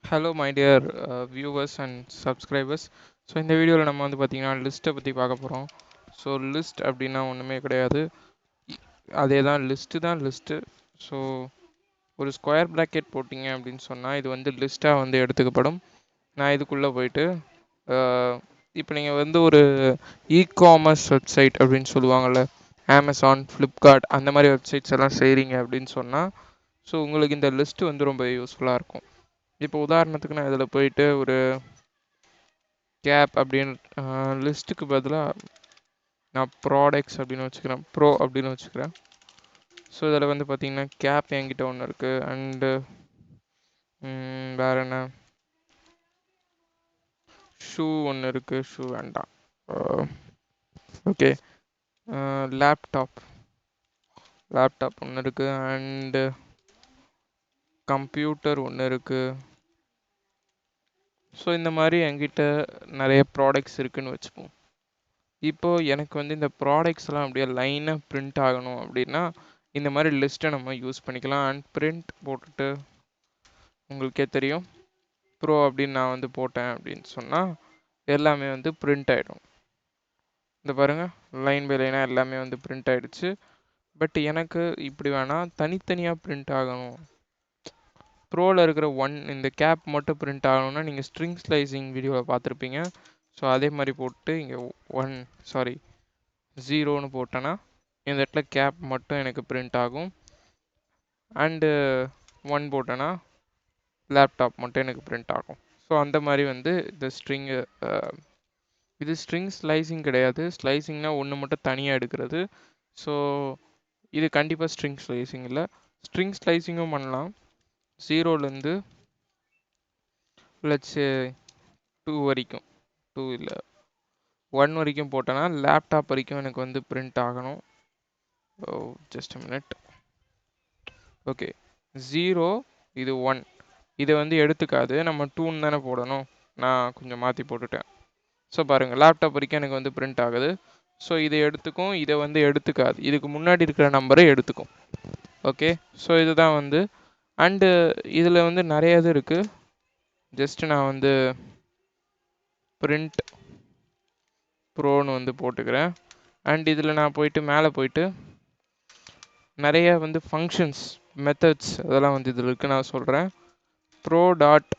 Hello my dear viewers and subscribers. So இந்த வீடியோவில் நம்ம வந்து பார்த்திங்கன்னா லிஸ்ட்டை பற்றி பார்க்க போகிறோம். ஸோ லிஸ்ட் அப்படின்னா ஒன்றுமே கிடையாது, அதே தான் லிஸ்ட்டு. ஸோ ஒரு ஸ்கொயர் ப்ராக்கெட் போட்டிங்க அப்படின்னு சொன்னால் இது வந்து லிஸ்ட்டாக வந்து எடுத்துக்கப்படும். நான் இதுக்குள்ளே போயிட்டு இப்போ நீங்கள் வந்து ஒரு இ-காமர்ஸ் வெப்சைட் அப்படின்னு சொல்லுவாங்கள்ல, அமேசான், ஃப்ளிப்கார்ட் அந்த மாதிரி வெப்சைட்ஸ் எல்லாம் செய்கிறீங்க அப்படின்னு சொன்னால் ஸோ உங்களுக்கு இந்த லிஸ்ட்டு வந்து ரொம்ப யூஸ்ஃபுல்லாக இருக்கும். இப்போ உதாரணத்துக்கு நான் இதில் போயிட்டு ஒரு கேப் அப்படின்னு லிஸ்ட்டுக்கு பதிலாக நான் ப்ராடக்ட்ஸ் அப்படின்னு வச்சுக்கிறேன், ப்ரோ அப்படின்னு வச்சுக்கிறேன். ஸோ இதில் வந்து பார்த்திங்கன்னா கேப் என்கிட்ட ஒன்று இருக்குது. அண்டு வேறு என்ன, ஷூ ஒன்று இருக்குது. ஷூ வேண்டாம். ஓகே, லேப்டாப் ஒன்று இருக்குது. அண்டு கம்ப்யூட்டர் ஒன்று இருக்குது. ஸோ இந்த மாதிரி என்கிட்ட நிறைய ப்ராடக்ட்ஸ் இருக்குதுன்னு வச்சுப்போம். இப்போது எனக்கு வந்து இந்த ப்ராடக்ட்ஸ்லாம் அப்படியே லைனாக பிரிண்ட் ஆகணும் அப்படின்னா இந்த மாதிரி லிஸ்ட்டை நம்ம யூஸ் பண்ணிக்கலாம். அண்ட் பிரிண்ட் போட்டுட்டு உங்களுக்கே தெரியும், ப்ரோ அப்படின்னு நான் வந்து போட்டேன் அப்படின்னு சொன்னால் எல்லாமே வந்து பிரிண்ட் ஆகிடும். இந்த பாருங்கள், லைன் பை லைனாக எல்லாமே வந்து பிரிண்ட் ஆகிடுச்சு. பட் எனக்கு இப்படி வேணால் தனித்தனியாக பிரிண்ட் ஆகணும். ப்ரோவில் இருக்கிற இந்த கேப் மட்டும் பிரிண்ட் ஆகணும்னா நீங்கள் ஸ்ட்ரிங் ஸ்லைசிங் வீடியோவில் பார்த்துருப்பீங்க. ஸோ அதே மாதிரி போட்டு இங்கே 0ன்னு போட்டேன்னா இந்த இடத்துல கேப் மட்டும் எனக்கு பிரிண்ட் ஆகும். அண்டு 1 போட்டேன்னா லேப்டாப் மட்டும் எனக்கு பிரிண்ட் ஆகும். ஸோ அந்த மாதிரி வந்து இந்த ஸ்ட்ரிங்கு, இது ஸ்ட்ரிங் ஸ்லைசிங் கிடையாது. ஸ்லைசிங்னா ஒன்று மட்டும் தனியாக எடுக்கிறது. ஸோ இது கண்டிப்பாக ஸ்ட்ரிங் ஸ்லைசிங் இல்லை. ஸ்ட்ரிங் ஸ்லைசிங்கும் பண்ணலாம். 0லேருந்து லட்சு 2 வரைக்கும், 2 இல்லை 1 வரைக்கும் போட்டேன்னா லேப்டாப் வரைக்கும் எனக்கு வந்து பிரிண்ட் ஆகணும். Just minute. ஓகே, 0 இது 1 இதை வந்து எடுத்துக்காது. நம்ம 2ன்னு தானே போடணும். நான் கொஞ்சம் மாற்றி போட்டுட்டேன். ஸோ பாருங்கள், லேப்டாப் வரைக்கும் எனக்கு வந்து பிரிண்ட் ஆகுது. ஸோ இதை எடுத்துக்கும், இதை வந்து எடுத்துக்காது. இதுக்கு முன்னாடி இருக்கிற நம்பரை எடுத்துக்கும். ஓகே, ஸோ இதுதான் வந்து. அண்டு இதில் வந்து நிறைய இது இருக்குது. ஜஸ்ட் நான் வந்து பிரிண்ட் ப்ரோன்னு வந்து போட்டுக்கிறேன். அண்ட் இதில் நான் போயிட்டு மேலே போயிட்டு நிறைய வந்து ஃபங்க்ஷன்ஸ், மெத்தட்ஸ் அதெல்லாம் வந்து இதில் இருக்குது. நான் சொல்கிறேன். Bro dot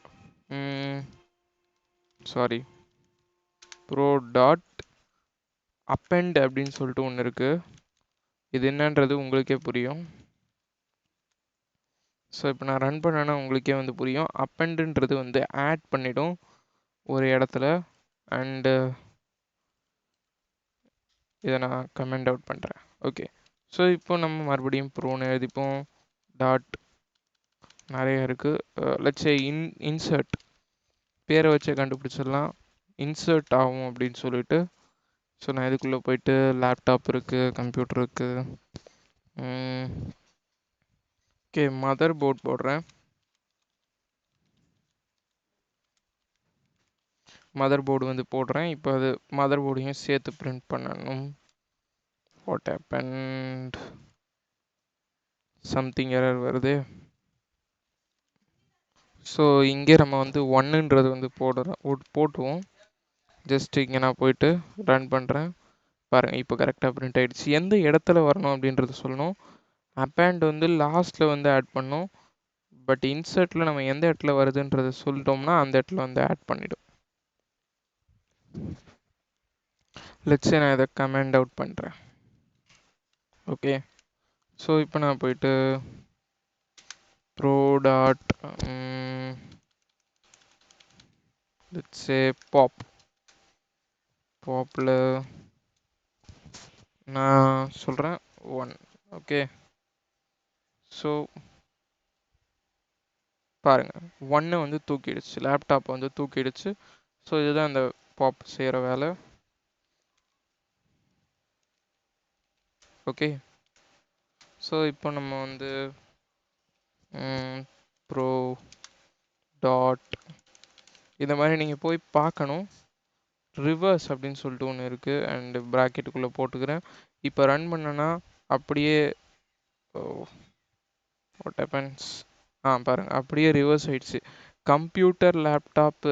bro dot append அப்படின்னு சொல்லிட்டு ஒன்று இருக்குது. இது என்னன்றது உங்களுக்கே புரியும். ஸோ இப்போ நான் ரன் பண்ணேன்னா உங்களுக்கே வந்து புரியும். அப்பெண்டுன்றது வந்து ஆட் பண்ணிடும் ஒரு இடத்துல. அண்டு இதை நான் கமெண்ட் அவுட் பண்ணுறேன். ஓகே, ஸோ இப்போ நம்ம மறுபடியும் ப்ரோன்னு எழுதிப்போம். டாட் நிறைய இருக்குது. லட்சே இன்சர்ட் பேரை வச்சே கண்டுபிடிச்சிடலாம். இன்சர்ட் ஆகும் அப்படின்னு சொல்லிட்டு. ஸோ நான் இதுக்குள்ளே போயிட்டு லேப்டாப் இருக்குது, கம்ப்யூட்டர் இருக்குது. ஓகே, மதர் போர்ட் போடுறேன். மதர் போர்டு வந்து போடுறேன். இப்போ அது மதர் போர்டையும் சேர்த்து பிரிண்ட் பண்ணணும். வாட் ஹேப்பன்ட், சம்திங் எரர் வருது. ஸோ இங்கே நம்ம வந்து 1ன்றது வந்து போட்டுருவோம். ஜஸ்ட் இங்கே நான் போயிட்டு ரன் பண்ணுறேன். பாருங்கள், இப்போ கரெக்டாக பிரிண்ட் ஆகிடுச்சு. எந்த இடத்துல வரணும் அப்படின்றது சொல்லணும். அப்பேண்ட் வந்து லாஸ்ட்டில் வந்து ஆட் பண்ணோம். பட் இன்சர்ட்டில் நம்ம எந்த இடத்துல வருதுன்றதை சொல்லிட்டோம்னா அந்த இடத்துல வந்து ஆட் பண்ணிவிடும். லெட்ஸே நான் இதை கமெண்ட் அவுட் பண்ணுறேன். ஓகே, ஸோ இப்போ நான் போயிட்டு ப்ரோ டாட் லெட்ஸே பாப்பில் நான் சொல்கிறேன் 1. ஓகே, ஸோ பாருங்கள், 1 வந்து தூக்கிடுச்சு, லேப்டாப் வந்து தூக்கிடுச்சு. ஸோ இதுதான் இந்த பாப் செய்கிற வேலை. ஓகே, ஸோ இப்போ நம்ம வந்து ப்ரோ டாட் இந்த மாதிரி நீங்கள் போய் பார்க்கணும். ரிவர்ஸ் அப்படின்னு சொல்லிட்டு ஒன்று இருக்குது. அண்டு ப்ராக்கெட்டுக்குள்ளே போட்டுக்கிறேன். இப்போ ரன் பண்ணனா அப்படியே வாட் ஹேப்பன்ஸ், பாருங்கள் அப்படியே ரிவர்ஸ் ஆயிடுச்சு. கம்ப்யூட்டர் லேப்டாப்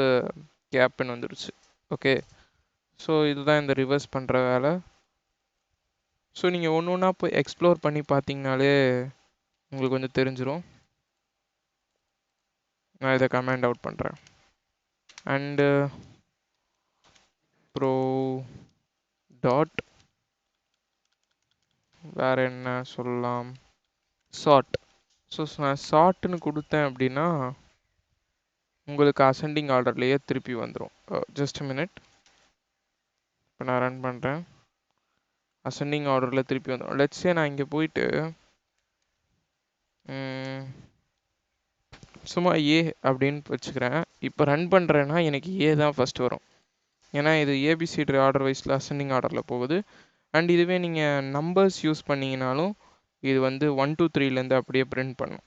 கேப்னு வந்துருச்சு. ஓகே, ஸோ இதுதான் இந்த ரிவர்ஸ் பண்ணுற வேலை. ஸோ நீங்கள் ஒன்று ஒன்றா போய் எக்ஸ்ப்ளோர் பண்ணி பார்த்தீங்கனாலே உங்களுக்கு கொஞ்சம் தெரிஞ்சிடும். நான் இதை கமெண்ட் அவுட் பண்ணுறேன். அண்டு ப்ரோ டாட் வேறு என்ன சொல்லலாம், சார்ட். ஸோ நான் சார்ட்னு கொடுத்தேன் அப்படின்னா உங்களுக்கு அசெண்டிங் ஆர்டர்லேயே திருப்பி வந்துடும். ஜஸ்ட் மினிட், இப்போ நான் ரன் பண்ணுறேன். அசெண்டிங் ஆர்டரில் திருப்பி வந்துடும். லெட்ஸே நான் இங்கே போயிட்டு சும்மா ஏ அப்படின்னு வச்சுக்கிறேன். இப்போ ரன் பண்ணுறேன்னா எனக்கு ஏ தான் ஃபஸ்ட் வரும். ஏன்னா இது ஏபிசிடி ஆர்டர் வைஸில் அசெண்டிங் ஆர்டரில் போகுது. அண்ட் இதுவே நீங்கள் நம்பர்ஸ் யூஸ் பண்ணிங்கனாலும் இது வந்து 1 2 3லேருந்து அப்படியே பிரிண்ட் பண்ணும்.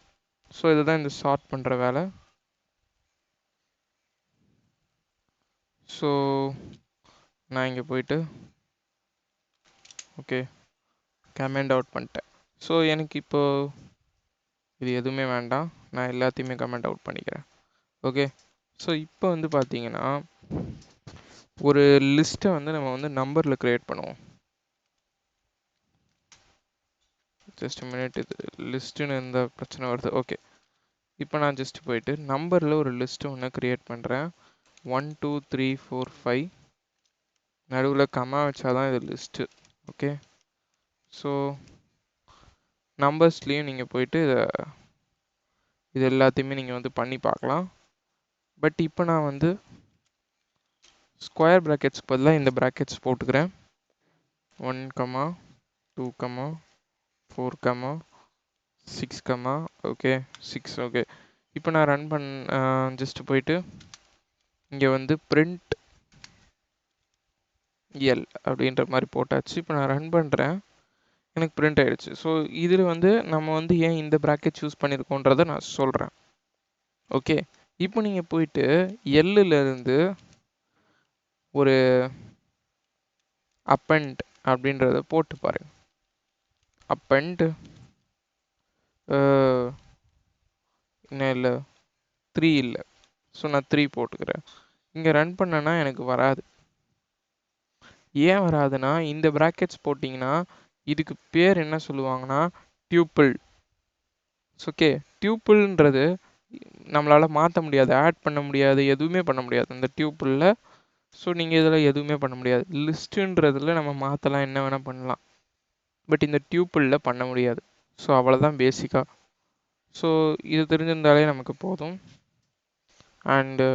ஸோ இதுதான் இந்த சார்ட் பண்ணுற வேலை. ஸோ நான் இங்கே போயிட்டு ஓகே கமெண்ட் அவுட் பண்ணிட்டேன். ஸோ எனக்கு இப்போ இது எதுவுமே வேண்டாம், நான் எல்லாத்தையுமே கமெண்ட் அவுட் பண்ணிக்கிறேன். ஓகே, ஸோ இப்போ வந்து பார்த்தீங்கன்னா ஒரு லிஸ்ட்டை வந்து நம்ம வந்து நம்பரில் க்ரியேட் பண்ணுவோம். ஜஸ்ட் மினிட், இது லிஸ்ட்டுன்னு எந்த பிரச்சனை வருது. ஓகே, இப்போ நான் ஜஸ்ட் போயிட்டு நம்பரில் ஒரு லிஸ்ட்டு ஒன்று க்ரியேட் பண்ணுறேன். 1 2 3 4 5 நடுவில் கமா வச்சாதான் இது லிஸ்ட்டு. ஓகே, ஸோ நம்பர்ஸ்லேயும் நீங்கள் போயிட்டு இது எல்லாத்தையுமே நீங்கள் வந்து பண்ணி பார்க்கலாம். பட் இப்போ நான் வந்து ஸ்கொயர் ப்ராக்கெட்ஸ்க்கு பதிலாக இந்த ப்ராக்கெட்ஸ் போட்டுக்கிறேன். 1 2 4 6 ஓகே 6. ஓகே, இப்போ நான் ரன் ஜஸ்ட் போயிட்டு இங்கே வந்து பிரிண்ட் எல் அப்படின்ற மாதிரி போட்டாச்சு. இப்போ நான் ரன் பண்ணுறேன், எனக்கு பிரிண்ட் ஆகிடுச்சு. ஸோ இதில் வந்து நம்ம வந்து ஏன் இந்த ப்ராக்கெட் சூஸ் பண்ணியிருக்கோன்றதை நான் சொல்கிறேன். ஓகே, இப்போ நீங்கள் போயிட்டு எல்லுலேருந்து ஒரு அப்பண்ட் அப்படின்றத போட்டு பாருங்க. அப்பண்ட் இன்னும் இல்லை, 3 இல்லை. ஸோ நான் 3 போட்டுக்கிறேன். இங்கே ரன் பண்ணேன்னா எனக்கு வராது. ஏன் வராதுன்னா இந்த ப்ராக்கெட்ஸ் போட்டிங்கன்னா இதுக்கு பேர் என்ன சொல்லுவாங்கன்னா டியூப்பிள். ஓகே, டியூப்பிள்ன்றது நம்மளால் மாற்ற முடியாது, ஆட் பண்ண முடியாது, எதுவுமே பண்ண முடியாது அந்த டியூப்பிளில். ஸோ நீங்கள் இதில் எதுவுமே பண்ண முடியாது. லிஸ்ட்டுன்றதில் நம்ம மாற்றலாம், என்ன வேணால் பண்ணலாம். பட் இந்த டியூப்பிளில் பண்ண முடியாது. ஸோ அவ்வளோதான் பேசிக்காக. ஸோ இது தெரிஞ்சிருந்தாலே நமக்கு போதும். அண்டு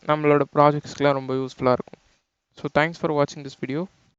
நம்மளோட ப்ராஜெக்ட்ஸ்க்கெலாம் ரொம்ப யூஸ்ஃபுல்லாக இருக்கும். ஸோ தேங்க்ஸ் ஃபார் வாட்சிங் திஸ் வீடியோ.